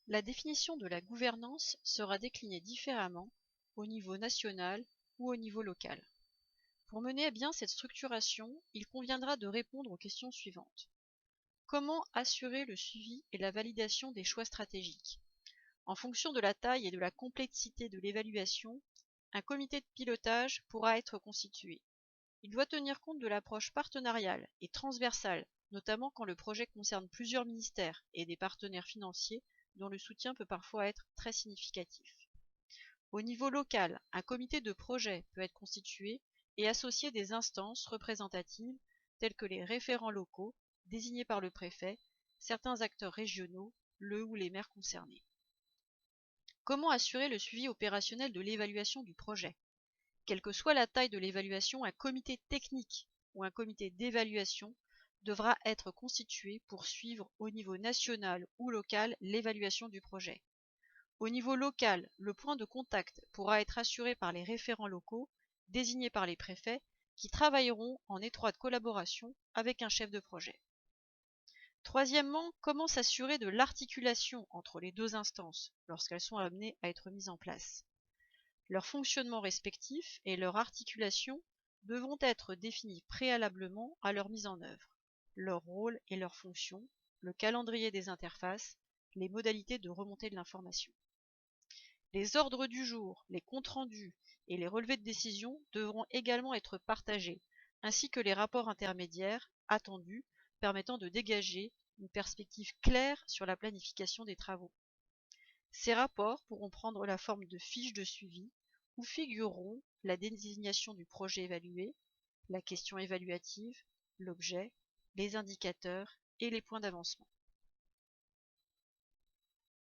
La définition de la gouvernance sera déclinée différemment au niveau national ou au niveau local. Pour mener à bien cette structuration, il conviendra de répondre aux questions suivantes. Comment assurer le suivi et la validation des choix stratégiques? En fonction de la taille et de la complexité de l'évaluation, un comité de pilotage pourra être constitué. Il doit tenir compte de l'approche partenariale et transversale, notamment quand le projet concerne plusieurs ministères et des partenaires financiers dont le soutien peut parfois être très significatif. Au niveau local, un comité de projet peut être constitué et associer des instances représentatives telles que les référents locaux, désignés par le préfet, certains acteurs régionaux, le ou les maires concernés. Comment assurer le suivi opérationnel de l'évaluation du projet? Quelle que soit la taille de l'évaluation, un comité technique ou un comité d'évaluation devra être constitué pour suivre au niveau national ou local l'évaluation du projet. Au niveau local, le point de contact pourra être assuré par les référents locaux, désignés par les préfets, qui travailleront en étroite collaboration avec un chef de projet. Troisièmement, comment s'assurer de l'articulation entre les deux instances lorsqu'elles sont amenées à être mises en place? Leur fonctionnement respectif et leur articulation devront être définis préalablement à leur mise en œuvre, leur rôle et leurs fonctions, le calendrier des interfaces, les modalités de remontée de l'information. Les ordres du jour, les comptes rendus et les relevés de décision devront également être partagés, ainsi que les rapports intermédiaires attendus permettant de dégager une perspective claire sur la planification des travaux. Ces rapports pourront prendre la forme de fiches de suivi où figureront la désignation du projet évalué, la question évaluative, l'objet, les indicateurs et les points d'avancement.